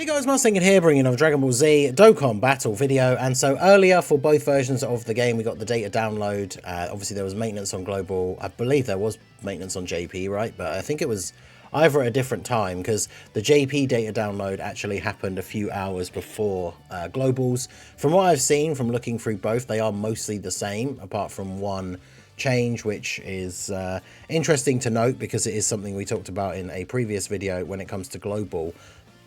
Hey guys, Mars Thinking here, bringing another Dragon Ball Z Dokkan battle video. And so earlier, for both versions of the game, we got the data download. Obviously, there was maintenance on Global. I believe there was maintenance on JP, right? But I think it was either at a different time, because the JP data download actually happened a few hours before Global's. From what I've seen, from looking through both, they are mostly the same, apart from one change, which is interesting to note, because it is something we talked about in a previous video when it comes to Global.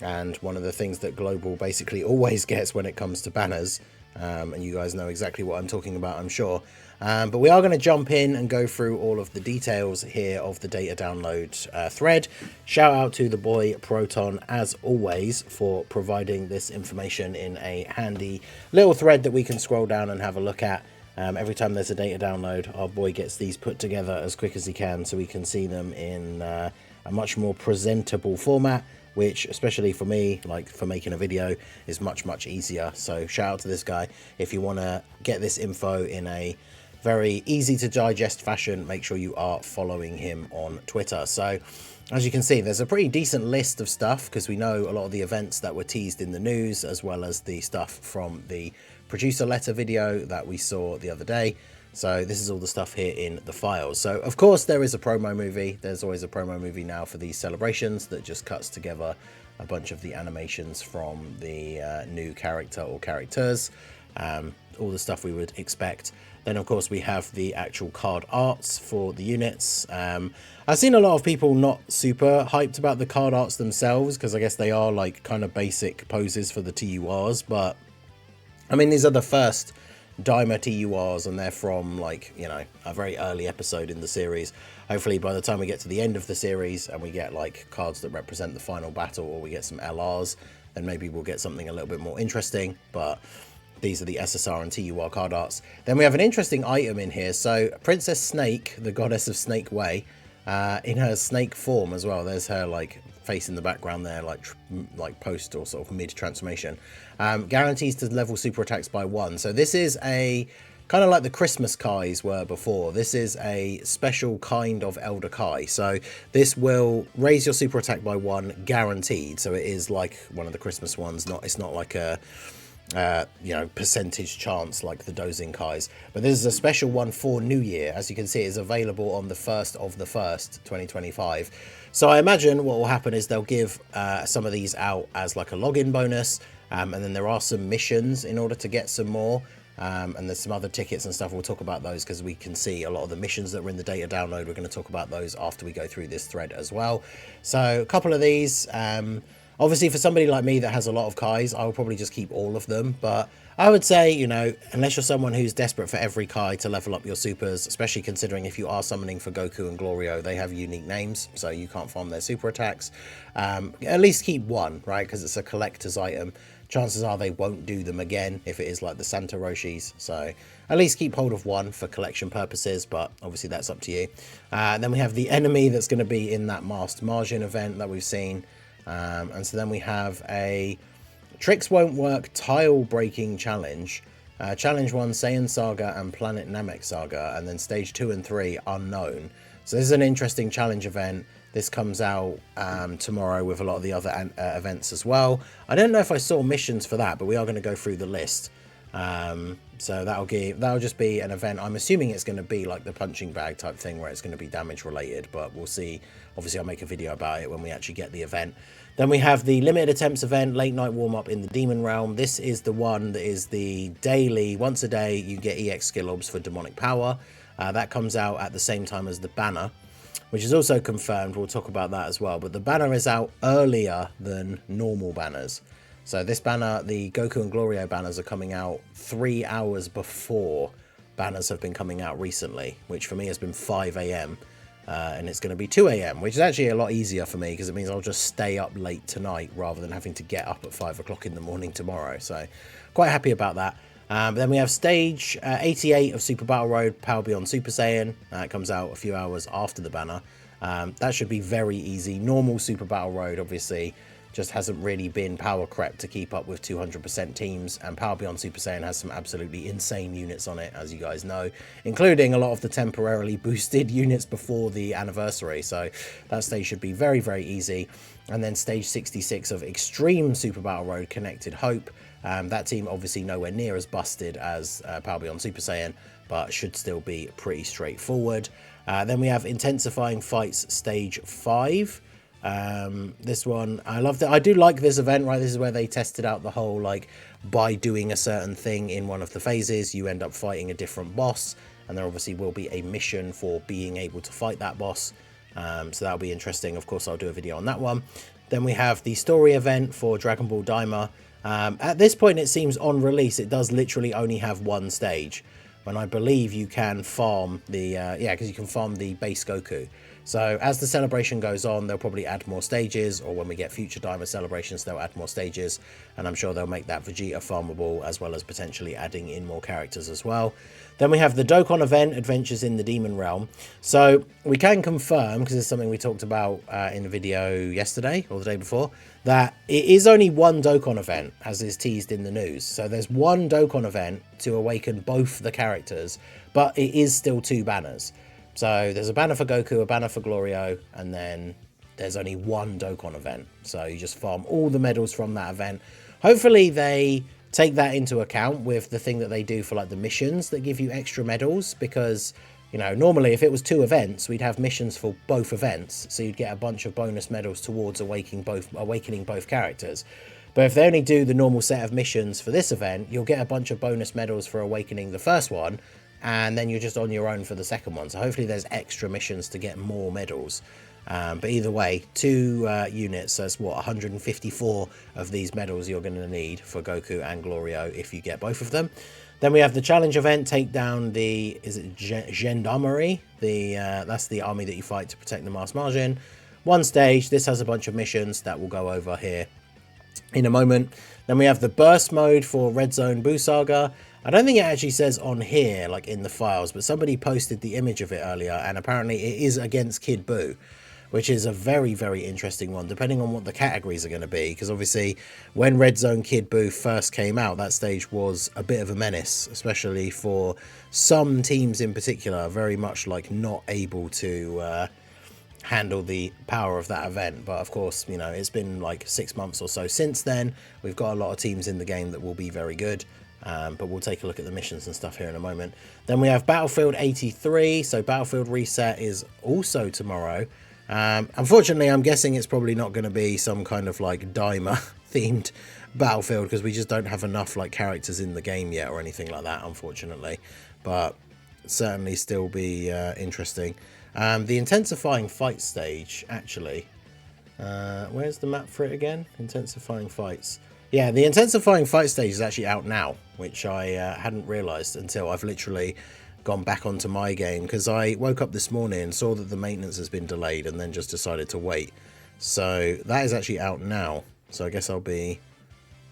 And one of the things that Global basically always gets when it comes to banners, and you guys know exactly what I'm talking about, I'm sure. But we are going to jump in and go through all of the details here of the data download thread. Shout out to the boy Proton, as always, for providing this information in a handy little thread that we can scroll down and have a look at. Every time there's a data download, our boy gets these put together as quick as he can, so we can see them in a much more presentable format, which, especially for me, like for making a video, is much easier. So shout out to this guy. If you want to get this info in a very easy to digest fashion, make sure you are following him on Twitter. So as you can see, there's a pretty decent list of stuff, because we know a lot of the events that were teased in the news, as well as the stuff from the producer letter video that we saw the other day. So this is all the stuff here in the files. So of course there is a promo movie. There's always a promo movie now for these celebrations that just cuts together a bunch of the animations from the new character or characters. All the stuff we would expect. Then of course we have the actual card arts for the units. I've seen a lot of people not super hyped about the card arts themselves, because I guess they are like kind of basic poses for the TURs, but I mean, these are the first DAIMA TURs, and they're from, like, you know, a very early episode in the series. Hopefully by the time we get to the end of the series and we get like cards that represent the final battle, or we get some LRs, then maybe we'll get something a little bit more interesting. But these are the SSR and TUR card arts. Then we have an interesting item in here. So Princess Snake, the goddess of Snake Way, in her snake form as well. There's her like face in the background there, like post or sort of mid transformation. Guarantees to level super attacks by 1. So this is a kind of like the Christmas Kais were before. This is a special kind of Elder Kai. So this will raise your super attack by 1 guaranteed. So it is like one of the Christmas ones. It's not like a you know, percentage chance like the dozing Kais, but this is a special one for New Year. As you can see, it's available on the 1st of the 1st 2025. So I imagine what will happen is they'll give some of these out as like a login bonus, and then there are some missions in order to get some more, and there's some other tickets and stuff. We'll talk about those, because we can see a lot of the missions that were in the data download. We're going to talk about those after we go through this thread as well. So a couple of these, obviously, for somebody like me that has a lot of Kais, I will probably just keep all of them. But I would say, you know, unless you're someone who's desperate for every Kai to level up your supers, especially considering if you are summoning for GOKU and GLORIO, they have unique names, so you can't farm their super attacks. At least keep one, right? Because it's a collector's item. Chances are they won't do them again if it is like the Santa Roshis. So at least keep hold of one for collection purposes, but obviously that's up to you. Then we have the enemy that's going to be in that Masked Margin event that we've seen. And so then we have a Tricks Won't Work Tile Breaking Challenge. Challenge 1, Saiyan Saga and Planet Namek Saga. And then stage 2 and 3, Unknown. So this is an interesting challenge event. This comes out tomorrow with a lot of the other events as well. I don't know if I saw missions for that, but we are going to go through the list. So that'll just be an event. I'm assuming it's going to be like the punching bag type thing, where it's going to be damage related, but we'll see. Obviously I'll make a video about it when we actually get the event. Then we have the limited attempts event, late night warm up in the Demon Realm. This is the one that is the daily, once a day you get EX skill orbs for demonic power. That comes out at the same time as the banner, which is also confirmed. We'll talk about that as well, but the banner is out earlier than normal banners. So this banner, the GOKU and GLORIO banners, are coming out 3 hours before banners have been coming out recently, which for me has been 5 AM, and it's going to be 2 AM, which is actually a lot easier for me, because it means I'll just stay up late tonight rather than having to get up at 5 o'clock in the morning tomorrow. So quite happy about that. Then we have stage 88 of Super Battle Road, Power Beyond Super Saiyan. It comes out a few hours after the banner. That should be very easy. Normal Super Battle Road, obviously, just hasn't really been power crept to keep up with 200% teams, and Power Beyond Super Saiyan has some absolutely insane units on it, as you guys know, including a lot of the temporarily boosted units before the anniversary, so that stage should be very, very easy. And then stage 66 of Extreme Super Battle Road Connected Hope. That team obviously nowhere near as busted as Power Beyond Super Saiyan, but should still be pretty straightforward. Then we have Intensifying Fights Stage 5. This one, I love that. I do like this event, right? This is where they tested out the whole, like, by doing a certain thing in one of the phases, you end up fighting a different boss, and there obviously will be a mission for being able to fight that boss. So that'll be interesting. Of course, I'll do a video on that one. Then we have the story event for Dragon Ball DAIMA. At this point, it seems on release, it does literally only have one stage, when I believe you can farm the, because you can farm the base Goku. So as the celebration goes on, they'll probably add more stages, or when we get future DAIMA celebrations, they'll add more stages, and I'm sure they'll make that Vegeta farmable, as well as potentially adding in more characters as well. Then we have the Dokkan event, Adventures in the Demon Realm. So we can confirm, because it's something we talked about in a video yesterday, or the day before, that it is only one Dokkan event, as is teased in the news. So there's one Dokkan event to awaken both the characters, but it is still 2 banners. So there's a banner for Goku, a banner for GLORIO, and then there's only one Dokkan event. So you just farm all the medals from that event. Hopefully they take that into account with the thing that they do for, like, the missions that give you extra medals, because, you know, normally if it was 2 events, we'd have missions for both events, so you'd get a bunch of bonus medals towards awakening both characters. But if they only do the normal set of missions for this event, you'll get a bunch of bonus medals for awakening the first one, and then you're just on your own for the second one. So hopefully there's extra missions to get more medals. But either way, 2 units, so that's what, 154 of these medals you're going to need for Goku and GLORIO if you get both of them. Then we have the challenge event, take down the, is it Gendarmerie? That's the army that you fight to protect the mass margin. 1 stage, this has a bunch of missions that we'll go over here in a moment. Then we have the burst mode for Red Zone Buu Saga. I don't think it actually says on here, like in the files, but somebody posted the image of it earlier, and apparently it is against Kid Buu, which is a very, very interesting one, depending on what the categories are going to be, because obviously when Red Zone Kid Buu first came out, that stage was a bit of a menace, especially for some teams in particular, very much like not able to handle the power of that event. But of course, you know, it's been like 6 months or so since then. We've got a lot of teams in the game that will be very good. But we'll take a look at the missions and stuff here in a moment. Then we have Battlefield 83. So Battlefield Reset is also tomorrow. Unfortunately, I'm guessing it's probably not going to be some kind of like DAIMA themed Battlefield, because we just don't have enough like characters in the game yet or anything like that, unfortunately. But certainly still be interesting. The Intensifying Fight stage, actually. Where's the map for it again? Intensifying Fights. Yeah, the Intensifying Fight stage is actually out now, which I hadn't realised until I've literally gone back onto my game, because I woke up this morning and saw that the maintenance has been delayed and then just decided to wait. So that is actually out now. So I guess I'll be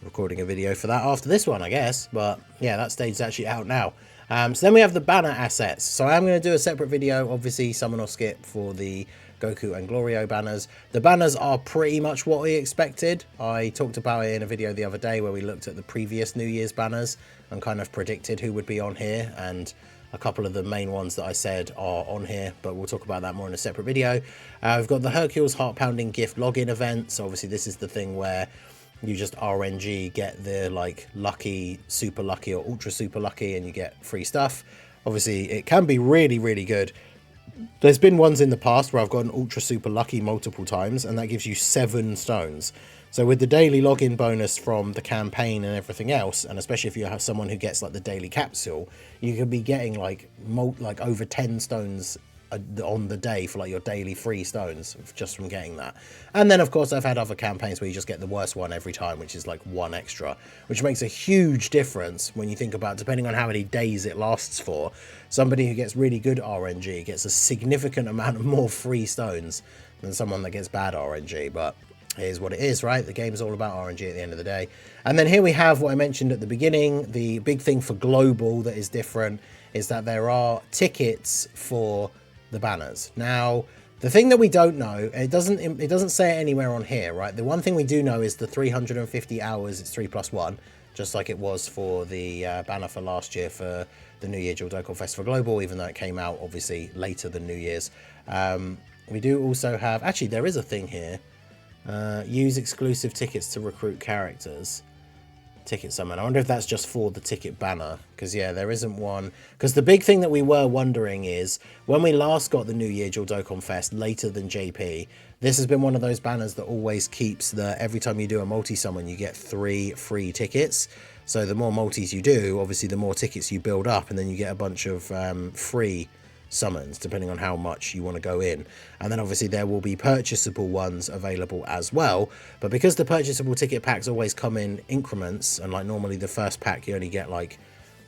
recording a video for that after this one, I guess. But yeah, that stage is actually out now. So then we have the banner assets. So I'm going to do a separate video, obviously summon or skip, for the Goku and GLORIO banners. The banners are pretty much what we expected. I talked about it in a video the other day where we looked at the previous New Year's banners and kind of predicted who would be on here, and a couple of the main ones that I said are on here, but we'll talk about that more in a separate video. We've got the Hercules Heart Pounding Gift login event. So obviously this is the thing where you just RNG, get the like lucky, super lucky or ultra super lucky, and you get free stuff. Obviously it can be really, really good. There's been ones in the past where I've gotten ultra super lucky multiple times, and that gives you 7 stones. So with the daily login bonus from the campaign and everything else, and especially if you have someone who gets like the daily capsule, you could be getting like over 10 stones on the day for like your daily free stones just from getting that. And then of course I've had other campaigns where you just get the worst one every time, which is like 1 extra, which makes a huge difference when you think about, depending on how many days it lasts for. Somebody who gets really good RNG gets a significant amount of more free stones than someone that gets bad RNG. But it is what it is, right? The game is all about RNG at the end of the day. And then here we have what I mentioned at the beginning. The big thing for global that is different is that there are tickets for the banners. Now, The thing that we don't know, it doesn't say it anywhere on here, right? The one thing we do know is the 350 hours, it's 3+1, just like it was for the banner for last year for the New Year Dual Dokkan Festival Global, even though it came out obviously later than New Year's. We do also have, actually there is a thing here, use exclusive tickets to recruit characters. Ticket summon. I wonder if that's just for the ticket banner, because yeah, there isn't one. Because the big thing that we were wondering is when we last got the New Year Dual Dokkan Fest later than JP, this has been one of those banners that always keeps the every time you do a multi-summon you get 3 free tickets. So the more multis you do, obviously the more tickets you build up, and then you get a bunch of free summons depending on how much you want to go in. And then obviously there will be purchasable ones available as well, but because the purchasable ticket packs always come in increments, and like normally the first pack you only get like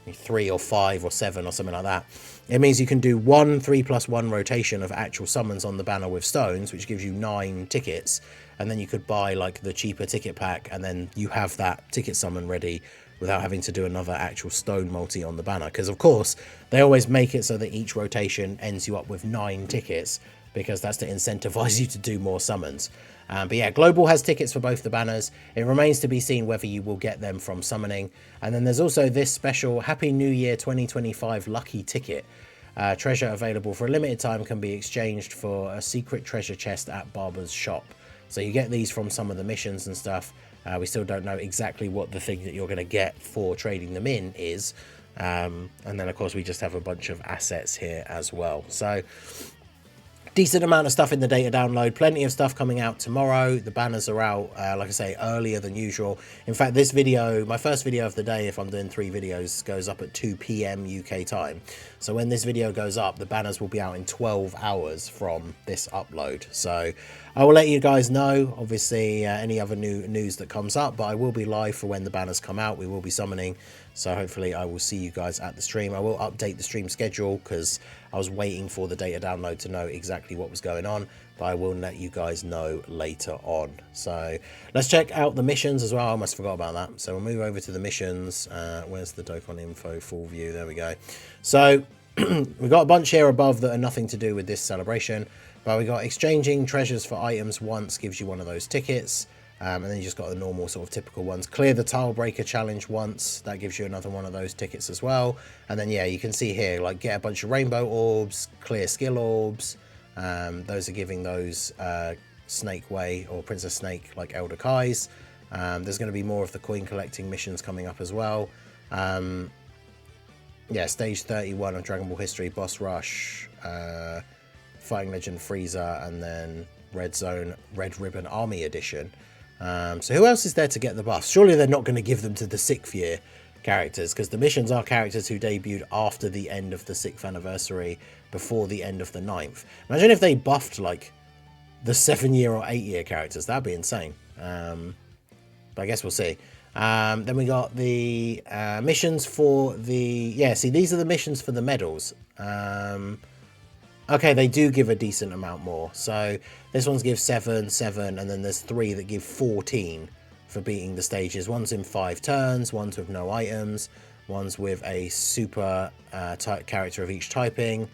3 or 5 or 7 or something like that, it means you can do 1 3+1 rotation of actual summons on the banner with stones, which gives you 9 tickets, and then you could buy like the cheaper ticket pack, and then you have that ticket summon ready without having to do another actual stone multi on the banner. Because of course they always make it so that each rotation ends you up with 9 tickets, because that's to incentivize you to do more summons. But yeah, Global has tickets for both the banners. It remains to be seen whether you will get them from summoning. And then there's also this special Happy New Year 2025 lucky ticket. Treasure available for a limited time, can be exchanged for a secret treasure chest at Barber's shop. So you get these from some of the missions and stuff. We still don't know exactly what the thing that you're going to get for trading them in is. And then of course we just have a bunch of assets here as well. So decent amount of stuff in the data download, plenty of stuff coming out tomorrow. The banners are out, like I say, earlier than usual. In fact, this video, my first video of the day, if I'm doing 3 videos, goes up at 2 PM UK time. So when this video goes up, the banners will be out in 12 hours from this upload. So I will let you guys know, obviously, any other new news that comes up, but I will be live for when the banners come out. We will be summoning, so hopefully I will see you guys at the stream. I will update the stream schedule because I was waiting for the data download to know exactly what was going on, but I will let you guys know later on. So let's check out the missions as well. I almost forgot about that. So we'll move over to the missions. Where's the Dokkan info full view? There we go. So we've got a bunch here above that are nothing to do with this celebration, but we got exchanging treasures for items once gives you one of those tickets. And then you just got the normal sort of typical ones. Clear the Timebreaker challenge once, that gives you another one of those tickets as well. And then yeah, you can see here, like, get a bunch of rainbow orbs, clear skill orbs. Those are giving those Snake Way or Princess Snake like Elder Kai's. There's going to be more of the coin collecting missions coming up as well. Yeah, stage 31 of Dragon Ball History, Boss Rush, Fighting Legend Frieza, and then Red Zone Red Ribbon Army Edition. So who else is there to get the buffs? Surely they're not going to give them to the 6th year characters, because the missions are characters who debuted after the end of the 6th anniversary, before the end of the 9th. Imagine if they buffed like the 7-year or 8-year characters. That'd be insane. But I guess we'll see. Then we got the missions for the... Yeah, see, these are the missions for the medals. Okay, they do give a decent amount more. So this one's give 7, 7, and then there's 3 that give 14 for beating the stages. One's in 5 turns, one's with no items, one's with a super type character of each typing,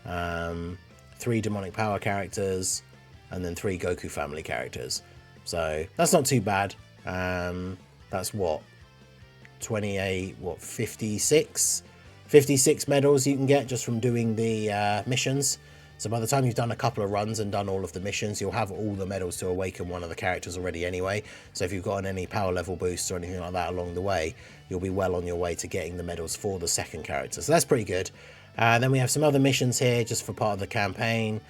3 demonic power characters, and then 3 Goku family characters. So that's not too bad. That's what, 28, what, 56 medals you can get just from doing the missions. So by the time you've done a couple of runs and done all of the missions, you'll have all the medals to awaken one of the characters already anyway. So if you've gotten any power level boosts or anything like that along the way, you'll be well on your way to getting the medals for the second character. So that's pretty good. Then we have some other missions here just for part of the campaign.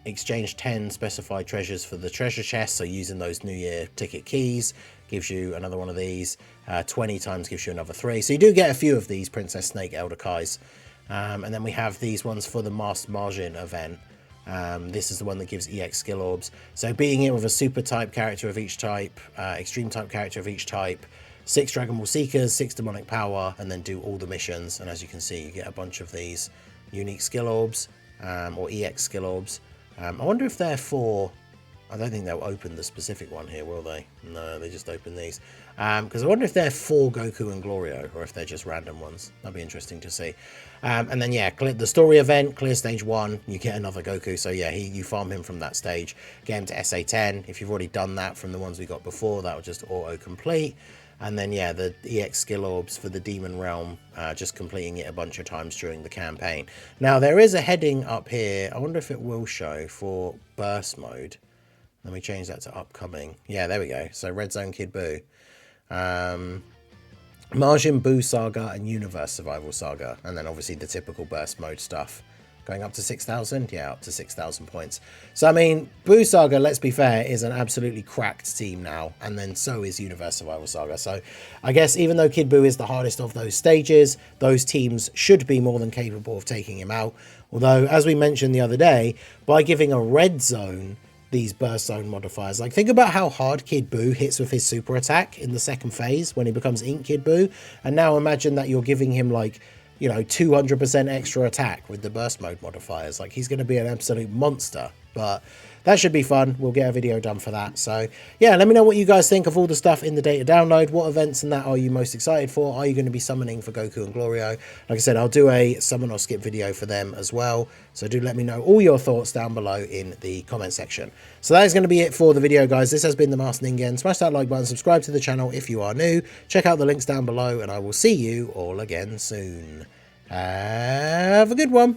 Exchange 10 specified treasures for the treasure chest. So using those New Year ticket keys gives you another one of these. 20 times gives you another 3. So you do get a few of these Princess Snake Elder Kai's. And then we have these ones for the Master Margin event. This is the one that gives EX skill orbs. So beating it with a super type character of each type, extreme type character of each type, 6 Dragon Ball Seekers, 6 demonic power, and then do all the missions. And as you can see, you get a bunch of these unique skill orbs, or EX skill orbs. I wonder if they're for I don't think they'll open the specific one here, will they? No, they just open these. Because I wonder if they're for Goku and GLORIO, or if they're just random ones. That'd be interesting to see. And then, yeah, the story event, clear stage 1, you get another Goku. So, yeah, you farm him from that stage, get him to SA10. If you've already done that from the ones we got before, that will just auto-complete. And then, yeah, the EX skill orbs for the Demon Realm, just completing it a bunch of times during the campaign. Now, there is a heading up here. I wonder if it will show for burst mode. Let me change that to upcoming. Yeah, there we go. So Red Zone Kid Buu. Majin Buu Saga and Universe Survival Saga. And then obviously the typical burst mode stuff. Going up to 6,000? Yeah, up to 6,000 points. So, I mean, Buu Saga, let's be fair, is an absolutely cracked team now. And then so is Universe Survival Saga. So, I guess even though Kid Buu is the hardest of those stages, those teams should be more than capable of taking him out. Although, as we mentioned the other day, by giving a red zone these burst zone modifiers, like think about how hard Kid Buu hits with his super attack in the second phase when he becomes Ink Kid Buu, and now imagine that you're giving him like, you know, 200% extra attack with the burst mode modifiers. Like, he's going to be an absolute monster. But that should be fun. We'll get a video done for that. So yeah, let me know what you guys think of all the stuff in the data download. What events and that are you most excited for? Are you going to be summoning for Goku and GLORIO? Like I said, I'll do a summon or skip video for them as well. So do let me know all your thoughts down below in the comment section. So that is going to be it for the video, guys. This has been the Master Ningen. Smash that like button, subscribe to the channel if you are new. Check out the links down below, and I will see you all again soon. Have a good one.